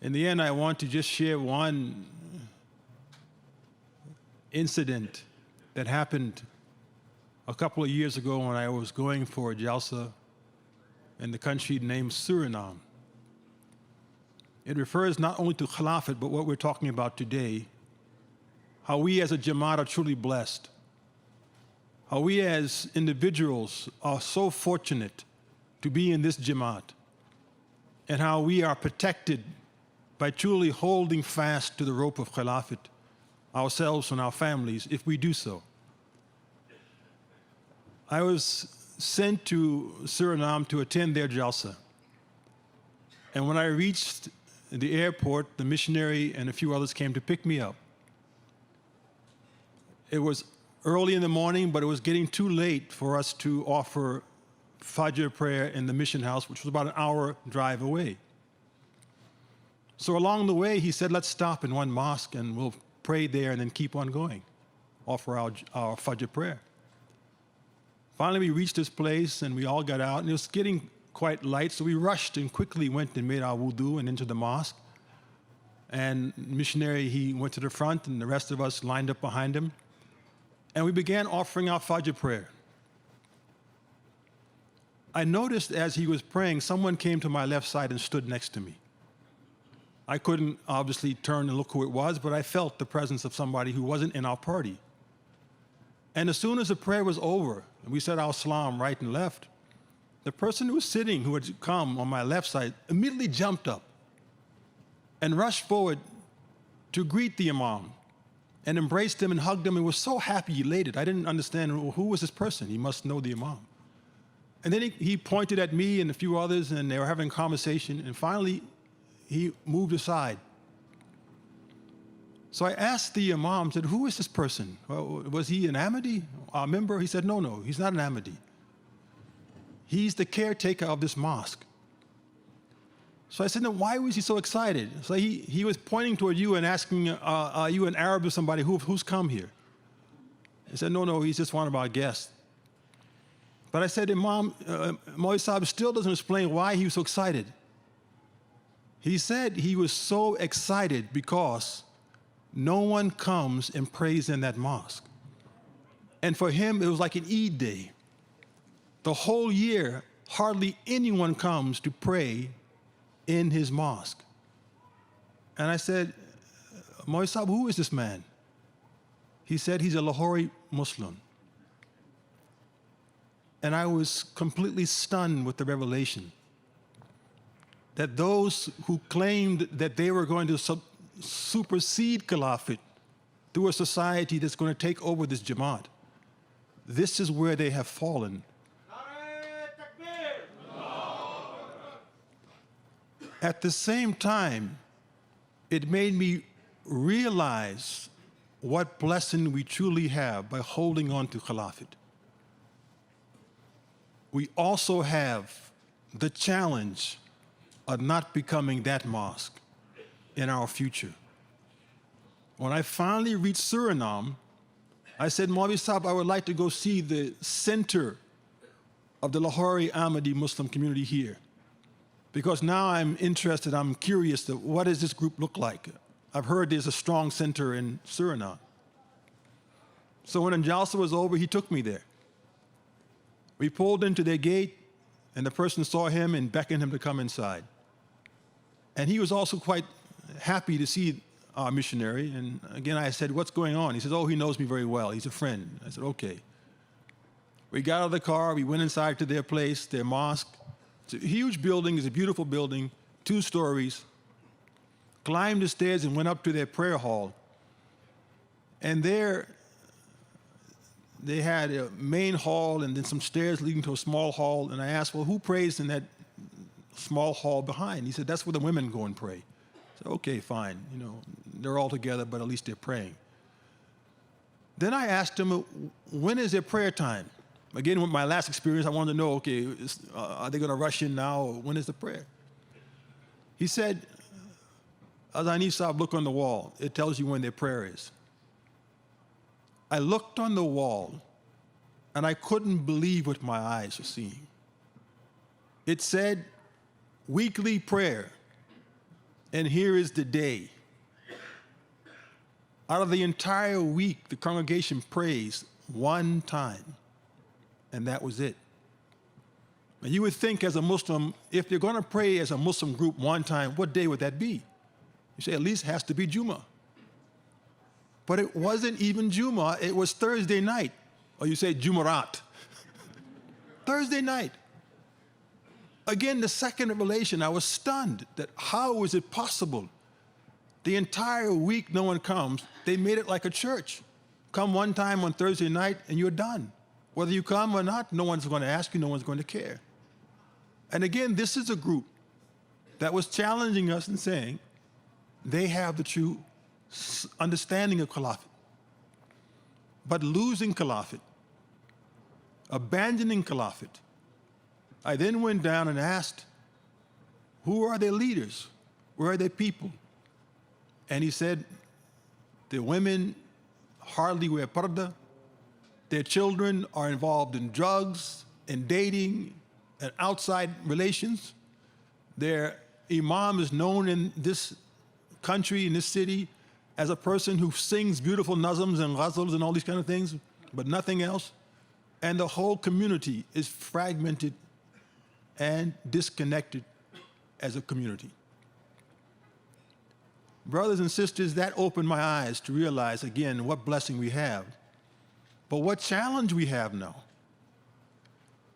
In the end, I want to just share one incident that happened a couple of years ago when I was going for a jalsa in the country named Suriname. It refers not only to Khilafat, but what we're talking about today, how we as a Jamaat are truly blessed, how we as individuals are so fortunate to be in this Jamaat, and how we are protected by truly holding fast to the rope of Khilafat, ourselves and our families, if we do so. I was sent to Suriname to attend their jalsa. And when I reached the airport, the missionary and a few others came to pick me up. It was early in the morning, but it was getting too late for us to offer Fajr prayer in the mission house, which was about an hour drive away. So along the way, he said, let's stop in one mosque and we'll pray there and then keep on going, offer our Fajr prayer. Finally, we reached this place and we all got out, and it was getting quite light, so we rushed and quickly went and made our wudu and into the mosque. And missionary, he went to the front and the rest of us lined up behind him. And we began offering our Fajr prayer. I noticed as he was praying, someone came to my left side and stood next to me. I couldn't obviously turn and look who it was, but I felt the presence of somebody who wasn't in our party. And as soon as the prayer was over, and we said our salam right and left, the person who was sitting, who had come on my left side, immediately jumped up and rushed forward to greet the Imam and embraced him and hugged him and was so happy, elated. I didn't understand who was this person. He must know the Imam. And then he pointed at me and a few others, and they were having a conversation, and finally he moved aside. So I asked the Imam, said, who is this person? Well, was he an Ahmadi, a member? He said, no, he's not an Ahmadi. He's the caretaker of this mosque. So I said, no, why was he so excited? So he was pointing toward you and asking, are you an Arab or somebody? Who's come here? He said, no, he's just one of our guests. But I said, Imam, Maulana Sahib still doesn't explain why he was so excited. He said he was so excited because no one comes and prays in that mosque. And for him, it was like an Eid day. The whole year, hardly anyone comes to pray in his mosque. And I said, Maulana Sahib, who is this man? He said he's a Lahori Muslim. And I was completely stunned with the revelation that those who claimed that they were going to supersede Khilafat through a society that's going to take over this Jamaat, this is where they have fallen. At the same time, it made me realize what blessing we truly have by holding on to Khilafat. We also have the challenge of not becoming that mosque in our future. When I finally reached Suriname, I said, Maulana Sahib, I would like to go see the center of the Lahori Ahmadi Muslim community here. Because now I'm interested, I'm curious, what does this group look like? I've heard there's a strong center in Suriname. So when Jalsa was over, he took me there. We pulled into their gate, and the person saw him and beckoned him to come inside. And he was also quite happy to see our missionary. And again, I said, what's going on? He says, oh, he knows me very well. He's a friend. I said, okay. We got out of the car. We went inside to their place, their mosque. It's a huge building. It's a beautiful building, 2 stories. Climbed the stairs and went up to their prayer hall. And there, they had a main hall and then some stairs leading to a small hall. And I asked, well, who prays in that small hall behind? He said, that's where the women go and pray. I said, okay, fine. You know, they're all together, but at least they're praying. Then I asked him, when is their prayer time? Again, with my last experience, I wanted to know, okay, are they going to rush in now, or when is the prayer? He said, Azhar Haneef Sahib, look on the wall. It tells you when their prayer is. I looked on the wall, and I couldn't believe what my eyes were seeing. It said, weekly prayer, And here is the day. Out of the entire week, the congregation prays one time, and that was it. Now, you would think as a Muslim, if they're going to pray as a Muslim group one time, what day would that be? You say at least it has to be Jummah. But it wasn't even Jummah, it was Thursday night. Or you say Jumu'at. Thursday night. Again, the second revelation, I was stunned that how is it possible? The entire week no one comes. They made it like a church. Come one time on Thursday night and you're done. Whether you come or not, no one's going to ask you, no one's going to care. And again, this is a group that was challenging us and saying they have the true understanding of Khilafat. But losing Khilafat, abandoning Khilafat, I then went down and asked, who are their leaders? Where are their people? And he said, the women hardly wear parda. Their children are involved in drugs and dating and outside relations. Their imam is known in this country, in this city, as a person who sings beautiful nazms and ghazals and all these kind of things, but nothing else. And the whole community is fragmented and disconnected as a community. Brothers and sisters, that opened my eyes to realize, again, what blessing we have. But what challenge we have now.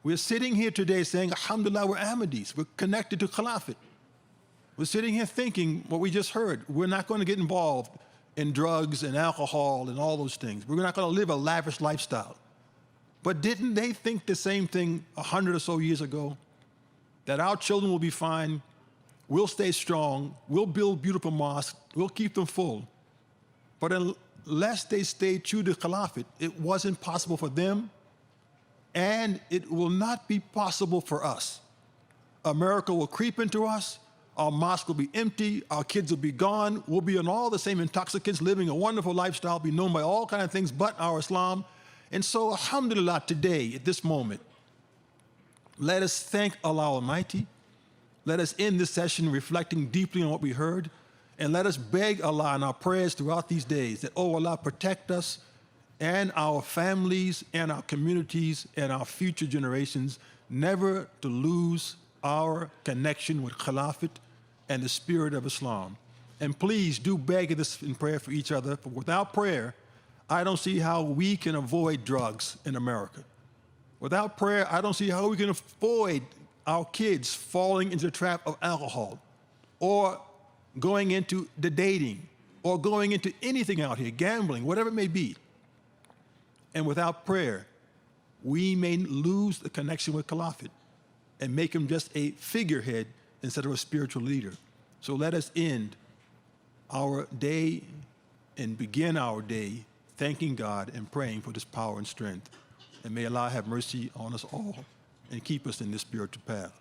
We're sitting here today saying, alhamdulillah, we're Ahmadis. We're connected to Khilafat. We're sitting here thinking what we just heard. We're not going to get involved in drugs and alcohol and all those things. We're not going to live a lavish lifestyle. But didn't they think the same thing 100 or so years ago? That our children will be fine, we'll stay strong, we'll build beautiful mosques, we'll keep them full. But unless they stayed true to Khilafat, it wasn't possible for them, and it will not be possible for us. America will creep into us, our mosque will be empty, our kids will be gone, we'll be on all the same intoxicants, living a wonderful lifestyle, be known by all kinds of things but our Islam. And so, alhamdulillah, today, at this moment, let us thank Allah Almighty. Let us end this session reflecting deeply on what we heard. And let us beg Allah in our prayers throughout these days that, oh Allah, protect us and our families and our communities and our future generations, never to lose our connection with Khilafat and the spirit of Islam. And please do beg this in prayer for each other. For without prayer, I don't see how we can avoid drugs in America. Without prayer, I don't see how we can avoid our kids falling into the trap of alcohol or going into the dating or going into anything out here, gambling, whatever it may be. And without prayer, we may lose the connection with Khilafat and make him just a figurehead instead of a spiritual leader. So let us end our day and begin our day thanking God and praying for this power and strength. And may Allah have mercy on us all and keep us in this spiritual path.